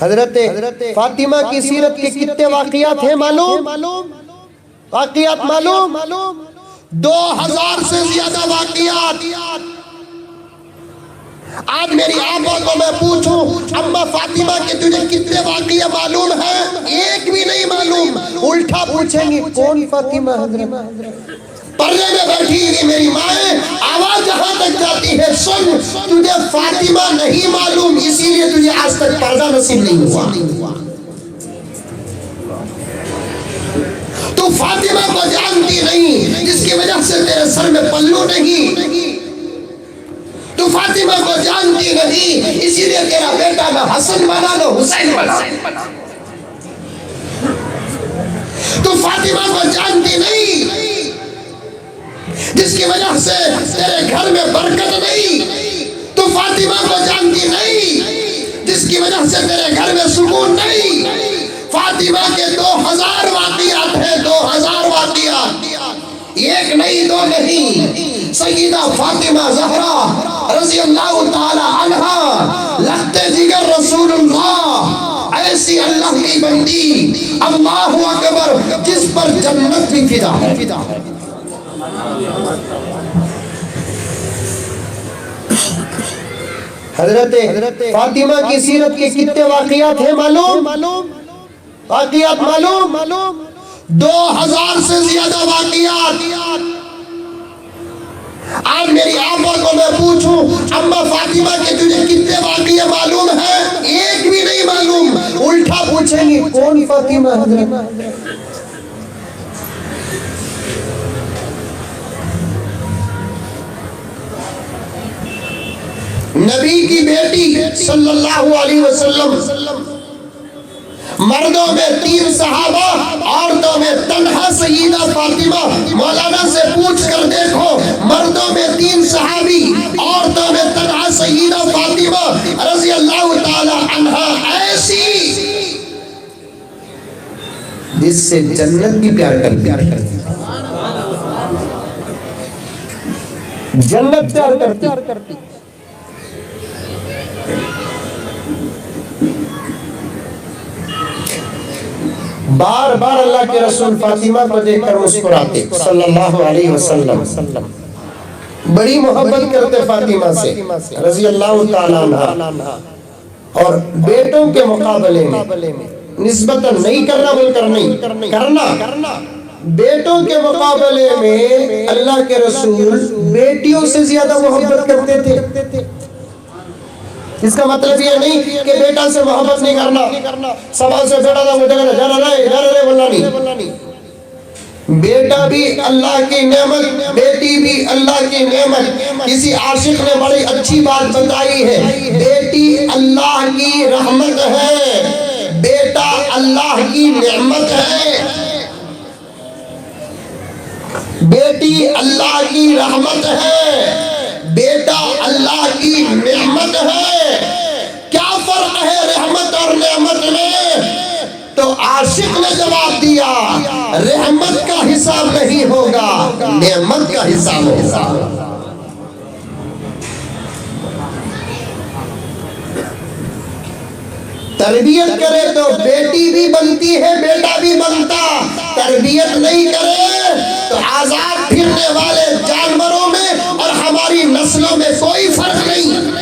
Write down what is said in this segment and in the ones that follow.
حضرت فاطمہ کی سیرت کے کتنے واقعات ہیں معلوم؟ واقعات معلوم؟ 2000 سے زیادہ واقعات۔ آج میری آقا کو میں پوچھوں اما فاطمہ کے تجھے کتنے واقعہ معلوم ہیں؟ ایک بھی نہیں معلوم۔ الٹا پوچھیں گی کون فاطمہ حضرت؟ پردے میں بیٹھی ہوئی میری مائیں، آواز جہاں تک جاتی ہے سن، تجھے فاطمہ نہیں معلوم اسی لیے تجھے آج تک پردہ نصیب نہیں ہوا۔ تو فاطمہ کو جانتی نہیں جس کی وجہ سے تیرے سر میں پلو نہیں، تو فاطمہ کو جانتی نہیں اسی لیے تیرا بیٹا نہ حسن بنا نہ حسین بنا، تو فاطمہ کو جانتی نہیں جس کی وجہ سے تیرے گھر میں برکت نہیں، تو فاطمہ کو جانتی نہیں جس کی وجہ سے تیرے گھر میں سکون نہیں۔ فاطمہ کے 2000 واقعات ہیں، 2000 واقعات، ایک نہیں دو نہیں۔ سیدہ فاطمہ زہرا رضی اللہ تعالی عنہا لخت جگر رسول اللہ، ایسی اللہ کی بندی، اللہ اکبر، جس پر جنت بھی فدا ہے۔ حضرت فاطمہ کی سیرت کے کتنے واقعات ہیں معلوم؟ واقعات معلوم؟ 2000 سے زیادہ واقعات۔ آج میری آقا کو میں پوچھوں اما فاطمہ کے تجھے کتنے واقعہ معلوم ہیں؟ ایک بھی نہیں معلوم۔ الٹا پوچھیں گی کون فاطمہ حضرت؟ نبی کی بیٹی صلی اللہ علیہ وسلم، مردوں میں 3 صحابہ، عورتوں میں تنہا سیدہ فاطمہ۔ مولانا سے پوچھ کر دیکھو، مردوں میں 3 صحابی، عورتوں میں تنہا سیدہ فاطمہ رضی اللہ تعالی عنہا، ایسی جس سے جنت بھی پیار کرتی، جنت پیار کرتی۔ بار بار اللہ کے رسول فاطمہ کو دیکھ کر مسکراتے صلی اللہ علیہ وسلم، بڑی محبت کرتے فاطمہ سے رضی اللہ تعالیٰ عنہ، اور بیٹوں کے مقابلے میں نسبتاً نہیں کرنا بول کر نہیں کرنا، بیٹوں کے مقابلے میں اللہ کے رسول بیٹیوں سے زیادہ محبت کرتے تھے۔ اس کا مطلب یہ نہیں کہ بیٹا سے محبت نہیں کرنا، سوال سے بیٹا تھا مجھے جانا رہے بولنا نہیں۔ بیٹا بھی اللہ کی نعمت، بیٹی بھی اللہ کی نعمت۔ کسی عاشق نے بڑی اچھی بات بتائی ہے، بیٹی اللہ کی رحمت ہے، بیٹا اللہ کی نعمت ہے۔ بیٹی اللہ کی رحمت ہے، بیٹا اللہ کی نعمت ہے۔ کیا فرق ہے رحمت اور نعمت میں؟ تو عاشق نے جواب دیا رحمت کا حساب نہیں ہوگا، نعمت کا حساب ہوگا۔ تربیت کرے تو بیٹی بھی بنتی ہے، بیٹا بھی بنتا۔ تربیت نہیں کرے تو آزاد پھرنے والے جانوروں میں اور ہماری نسلوں میں کوئی فرق نہیں۔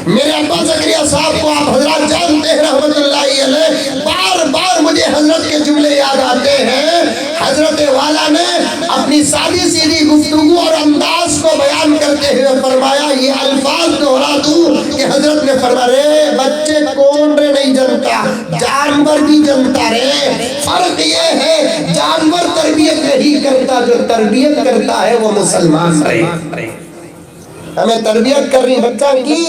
میرے ابا زکریا صاحب کو آپ حضرات جانتے ہیں رحمت اللہ علیہ، بار بار مجھے حضرت کے جملے یاد آتے ہیں۔ حضرت والا نے اپنی سادی سیدھی گفتگو اور انداز کو بیان کرتے ہوئے فرمایا، یہ الفاظ دہرا دوں کہ حضرت نے فرمایا رے بچے کون رے نہیں جنتا، جانور بھی جنتا رے۔ فرق یہ ہے جانور تربیت نہیں کرتا، جو تربیت کرتا ہے وہ مسلمان رہے۔ ہمیں تربیت کر رہی بچہ کی،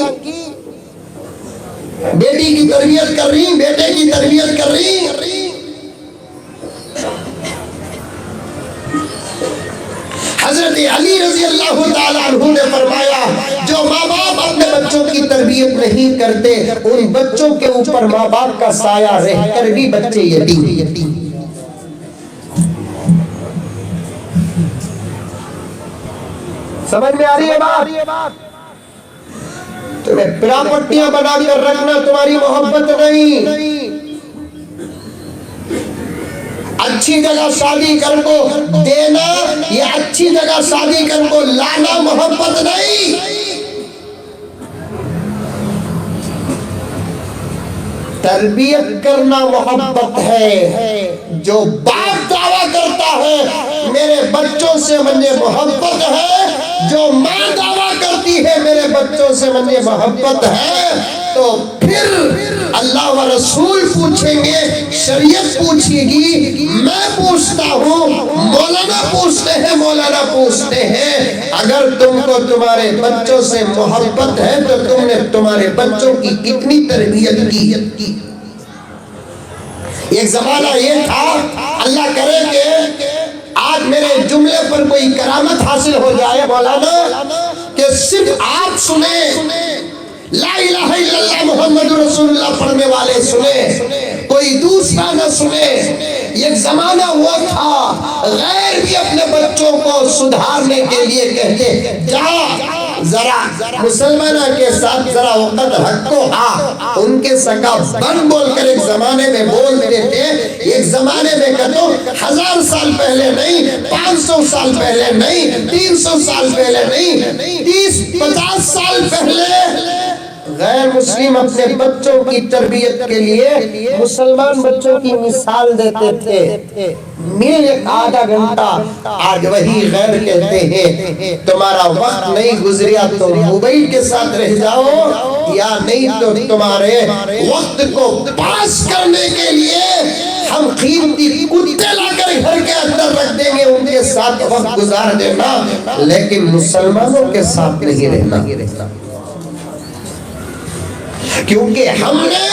بیٹی کی تربیت کر رہی، بیٹے کی تربیت کر رہی۔ حضرت علی رضی اللہ تعالیٰ عنہ نے فرمایا جو ماں باپ اپنے بچوں کی تربیت نہیں کرتے ان بچوں کے اوپر ماں باپ کا سایہ رہ کر بھی بچے یتیم۔ سمجھ میں آ رہی ہے بات؟ تمہیں پراپٹیاں بنا کر رکھنا تمہاری محبت نہیں، اچھی جگہ شادی کر کو دینا یا اچھی جگہ شادی کر کو لانا محبت نہیں۔ تربیت کرنا محبت ہے۔ جو باپ دعویٰ کرتا ہے میرے بچوں سے مجھے محبت ہے، جو ماں دعویٰ کرتی ہے میرے بچوں سے مجھے محبت ہے، تو پھر اللہ و رسول پوچھیں گے، شریعت پوچھے گی، میں پوچھتا ہوں، مولانا پوچھتے ہیں، اگر تم کو تمہارے بچوں سے محبت ہے تو تم نے تمہارے بچوں کی کتنی تربیت کی؟ ایک زمانہ یہ تھا، اللہ کرے کہ آج میرے جملے پر کوئی کرامت حاصل ہو جائے مولانا، کہ صرف آپ سنیں، لا الہ الا اللہ محمد رسول اللہ پڑھنے والے سنیں، کوئی دوسرا نہ سنے۔ ایک زمانہ ہوا تھا غیر بھی اپنے بچوں کو سدھارنے کے لیے کہتے جا ذرا مسلمانہ کے ساتھ ذرا وقت حق کو آ، ان کے سکا بن بول کر ایک زمانے میں بولتے تھے۔ ایک زمانے میں کہتو 1000 سال پہلے نہیں، 500 سال پہلے نہیں، 300 سال پہلے نہیں، 30-50 سال پہلے غیر مسلم اپنے بچوں کی تربیت کے لیے مسلمان بچوں کی مثال دیتے تھے، میل ایک آدھا گھنٹہ۔ آج وہی غیر کہتے ہیں تمہارا وقت نہیں گزریا تو موبائل کے ساتھ رہ جاؤ، یا نہیں تو تمہارے وقت کو پاس کرنے کے لیے ہم قیمتی کتے لا کر گھر کے اندر رکھ دیں گے، ان کے ساتھ وقت گزار دینا، لیکن مسلمانوں کے ساتھ نہیں رہنا، کیونکہ ہم نے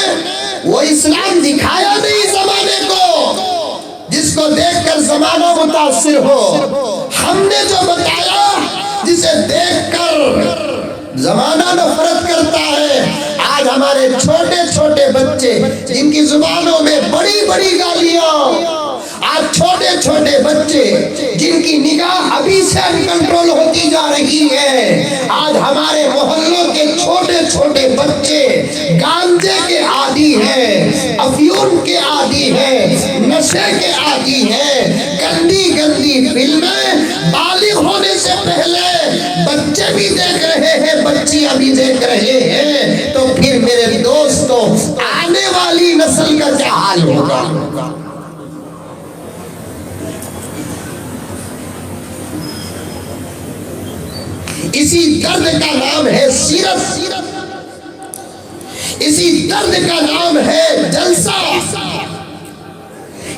وہ اسلام دکھایا نہیں زمانے کو جس کو دیکھ کر زمانہ متاثر ہو، ہم نے جو بتایا جسے دیکھ کر زمانہ نفرت کرتا ہے۔ آج ہمارے چھوٹے چھوٹے بچے جن کی زبانوں میں بڑی بڑی گالیاں، آج چھوٹے چھوٹے بچے جن کی نگاہ ابھی سے کنٹرول ہوتی جا رہی ہے، آج ہمارے محلوں کے چھوٹے چھوٹے بچے گانجے کے عادی ہیں، افیون کے عادی ہیں، نشے کے عادی ہیں، گندی گندی فلمیں بالغ ہونے سے پہلے بچے بھی دیکھ رہے ہیں، بچیاں بھی دیکھ رہے ہیں، تو پھر میرے دوستو آنے والی نسل کا کیا حال ہوگا؟ اسی درد کا نام ہے سیرت، اسی درد کا نام ہے جلسہ،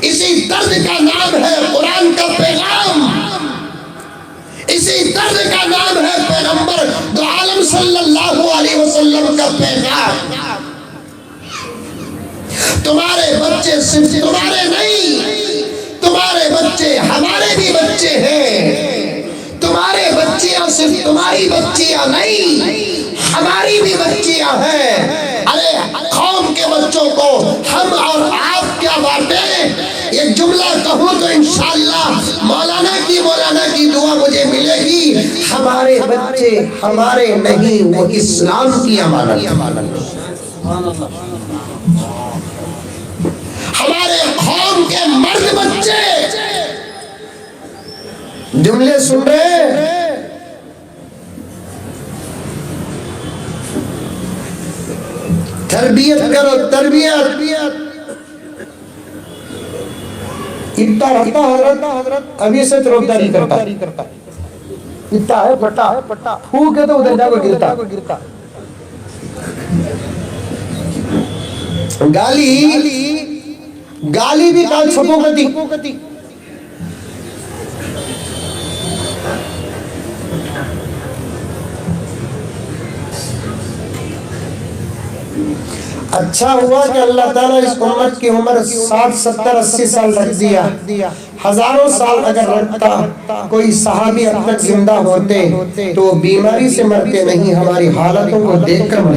اسی درد کا نام ہے قرآن کا پیغام، اسی درد کا نام ہے پیغمبر دو عالم صلی اللہ علیہ وسلم کا پیغام۔ تمہارے بچے صرف تمہارے نہیں، تمہارے بچے ہمارے بھی بچے ہیں، تمہارے بچیاں صرف تمہاری بچیاں نہیں، ہماری بھی بچیاں ہیں۔ ارے قوم کے بچوں کو ہم اور آپ کیا بانٹیں؟ ایک جملہ کہوں تو انشاءاللہ مولانا کی دعا مجھے ملے گی، ہمارے بچے ہمارے نہیں، وہ اسلام کی امانت۔ ہمارے قوم کے مرد بچے جملے سن رہے، تربیت کرو، تربیت اتنا رہتا حضرت ابھی سے روکداری کرتا، اتنا ہے پٹا پھوک ہے تو ادھر جا کو گرتا، گالی بھی کال چھپو کتی، اچھا ہوا کہ اللہ تعالیٰ اس امت کی عمر 60 70 80 سال رکھ دیا، ہزاروں سال اگر رکھتا کوئی صحابی اب تک زندہ ہوتے تو بیماری سے مرتے نہیں، ہماری حالتوں کو دیکھ کر مر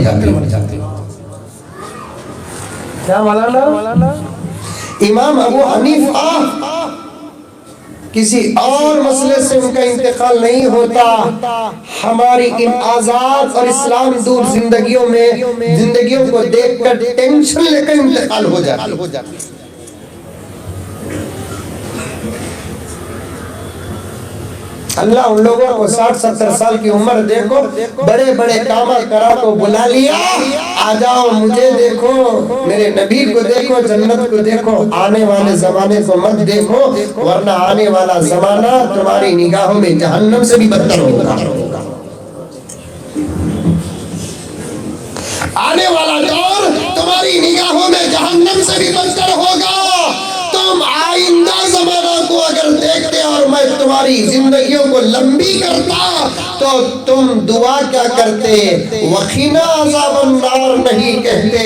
جاتے۔ کیا مولانا؟ امام ابو حنیفہ کسی اور مسئلے سے ان کا انتقال نہیں ہوتا، ہماری ان آزاد اور اسلام دور زندگیوں کو دیکھ کر ٹینشن لے کر انتقال ہو جاتا۔ اللہ ان لوگوں کو 60-70 سال کی عمر دیکھو، بڑے بڑے کامہ کرا کو بلا لیا، آ جاؤ مجھے دیکھو، میرے نبی کو دیکھو، جنت کو دیکھو، آنے والے زمانے کو مت دیکھو، ورنہ آنے والا زمانہ تمہاری نگاہوں میں جہنم سے بھی بدتر ہوگا۔ آنے والا دور تمہاری نگاہوں میں جہنم سے بھی بدتر ہوگا۔ تم آئندہ زمانہ کو اگر دیکھتے اور میں تمہاری زندگیوں کو لمبی کرتا تو تم دعا کیا کرتے؟ وَقِنَا عَذَابَ النَّارِ نہیں کہتے،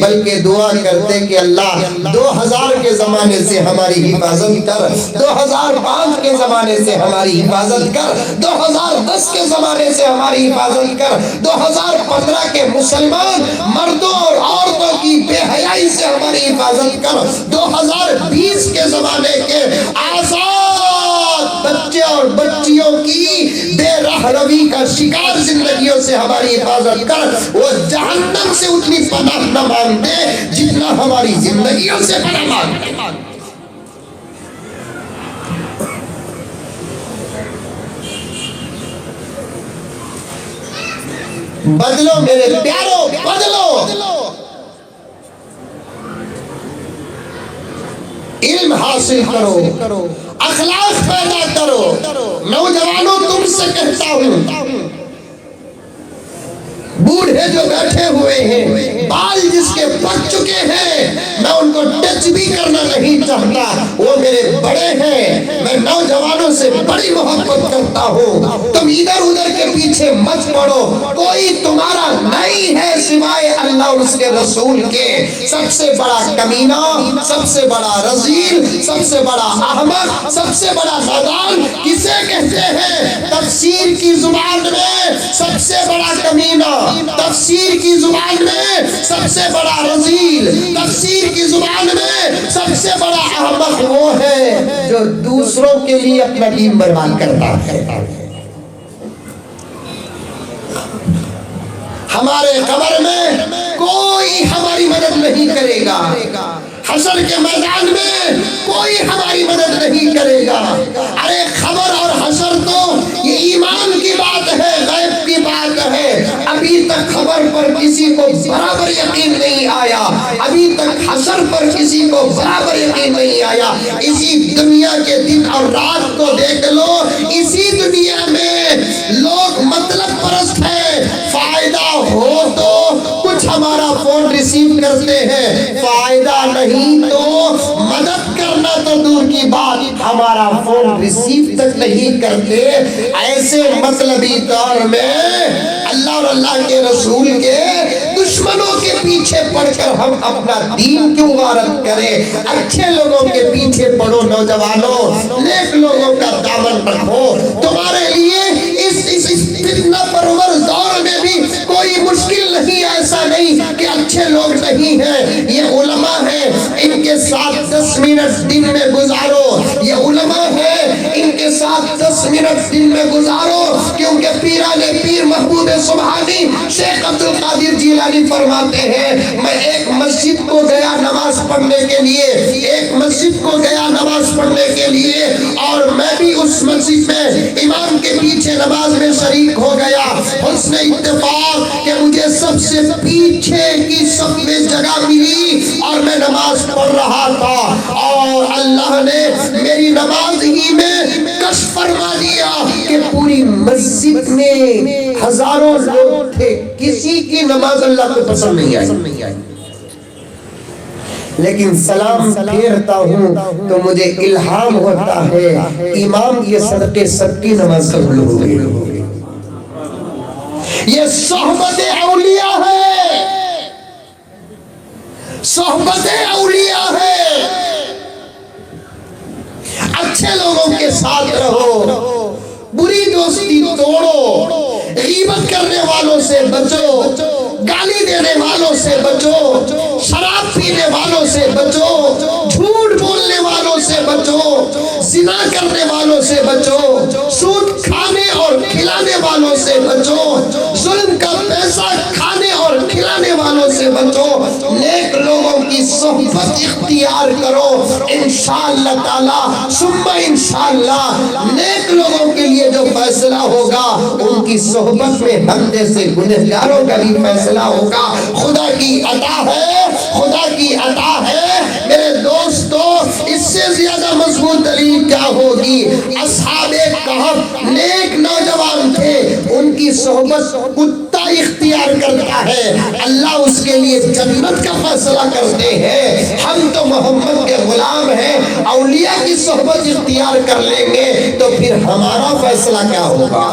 بلکہ دعا کرتے کہ اللہ 2000 کے زمانے سے ہماری حفاظت کر، 2005 کے زمانے سے ہماری حفاظت کر، 2010 کے زمانے سے ہماری حفاظت کر، 2015 کے مسلمان مردوں اور عورتوں کی بے حیائی سے ہماری حفاظت کر، 2020 کے زمانے کے آزاد بچے اور بچیوں کی بے راہ روی کا شکار زندگیوں سے ہماری حفاظت کر۔ وہ جہنم سے اتنی پناہ نہ مانگتے جتنا ہماری زندگیوں سے پناہ مانگتے۔ بدلو میرے پیارو، بدلو، علم حاصل کرو، اخلاق پیدا کرو۔ نوجوانوں تم سے کہتا ہوں، بوڑھے جو بیٹھے ہوئے ہیں، بال جس کے پک چکے ہیں، میں ان کو ٹچ بھی کرنا نہیں چاہتا، وہ میرے بڑے ہیں، میں نوجوانوں سے بڑی محبت کرتا ہوں۔ تم ادھر ادھر کے پیچھے مت پڑو، کوئی تمہارا نہیں ہے سوائے اللہ اور اس کے رسول کے۔ سب سے بڑا کمینہ، سب سے بڑا رذیل، سب سے بڑا احمق، سب سے بڑا نادان کسے کہتے ہیں؟ تفسیر کی زبان میں سب سے بڑا کمینہ، تفسیر کی زبان میں سب سے بڑا رذیل، تفسیر کی زبان میں سب سے بڑا احمق وہ ہے جو دوسروں کے لیے اپنا دین برباد کرتا ہے۔ ہمارے قبر میں کوئی ہماری مدد نہیں کرے گا، حشر کے میدان میں کوئی ہماری مدد نہیں کرے گا۔ ارے خبر اور حشر تو یہ ایمان کی بات ہے، غیب کی بات ہے۔ ابھی تک خبر پر کسی کو برابر یقین نہیں آیا، ابھی تک حشر پر کسی کو برابر یقین نہیں آیا۔ اسی دنیا کے دن اور رات کو دیکھ لو، اسی دنیا میں لوگ مطلب پرست ہیں، فائدہ ہو تو کچھ ہمارا فون ریسیو کرتے ہیں، فائدہ نہیں تو مدد کرنا تو دور کی بات، ہمارا فون ریسیو تک نہیں کرتے۔ ایسے مطلبی دور میں اللہ اور اللہ کے رسول کے دشمنوں کے پیچھے پڑ کر ہم اپنا دین کیوں غارت کریں؟ اچھے لوگوں کے پیچھے پڑو نوجوانوں، نیک لوگوں کا دامن رکھو۔ تمہارے لیے اس فتنہ پرور دور میں بھی کوئی مشکل نہیں، ایسا نہیں کہ اچھے لوگ نہیں ہیں، یہ علماء ہیں، ان کے ساتھ 10 منٹ دن میں گزارو، یہ علماء ہیں، ان کے ساتھ 10 منٹ دن میں گزارو، کیونکہ پیران پیر محبوب سبحانی شیخ عبد القادر جیلانی فرماتے ہیں، میں ایک مسجد کو گیا نماز پڑھنے کے لیے، ایک مسجد کو گیا نماز پڑھنے کے لیے، اور میں بھی اس مسجد میں امام کے پیچھے نماز میں شریک ہو گیا۔ حسن اتفاق کہ مجھے سب سے پیچھے کی صف میں جگہ ملی اور میں نماز پڑھ رہا تھا، اور اللہ نے میری نماز ہی میں کشف فرما دیا کہ پوری مسجد میں ہزاروں لوگ تھے، کسی کی نماز اللہ کو پسند نہیں آئی، لیکن سلام پھیرتا ہوں تو مجھے الہام ہوتا ہے امام یہ صدقے سب کی نماز قبول ہو گئی۔ یہ صحبت اولیاء ہے، صحبت اولیاء ہے۔ اچھے لوگوں کے ساتھ رہو، بری دوستی توڑو، غیبت کرنے والوں سے بچو، گالی دینے والوں سے بچو، شراب پینے والوں سے بچو، جھوٹ بولنے والوں سے بچو، زنا کرنے والوں سے بچو، سود کھانے اور کھلانے والوں سے بچو، ظلم کا پیسہ کھانے اور کھلانے والوں سے بچو، نیک لوگوں کی صحبت اختیار کرو، انشاءاللہ تعالی ثم انشاءاللہ نیک لوگوں کے لیے جو فیصلہ ہوگا ان کی صحبت میں بندے سے گنہگاروں کا بھی فیصلہ ہوگا۔ خدا کی عطا ہے، خدا کی عطا ہے میرے دوستو، اس سے زیادہ مضبوط دلیل کیا ہوگی؟ اصحاب کہف نیک نوجوان تھے، ان کی صحبت کتا اختیار کرتا ہے اللہ اس کے لیے جنت کا فیصلہ کرتے ہیں۔ ہم تو محمد کے غلام ہیں، اولیاء کی صحبت اختیار کر لیں گے تو پھر ہمارا فیصلہ کیا ہوگا؟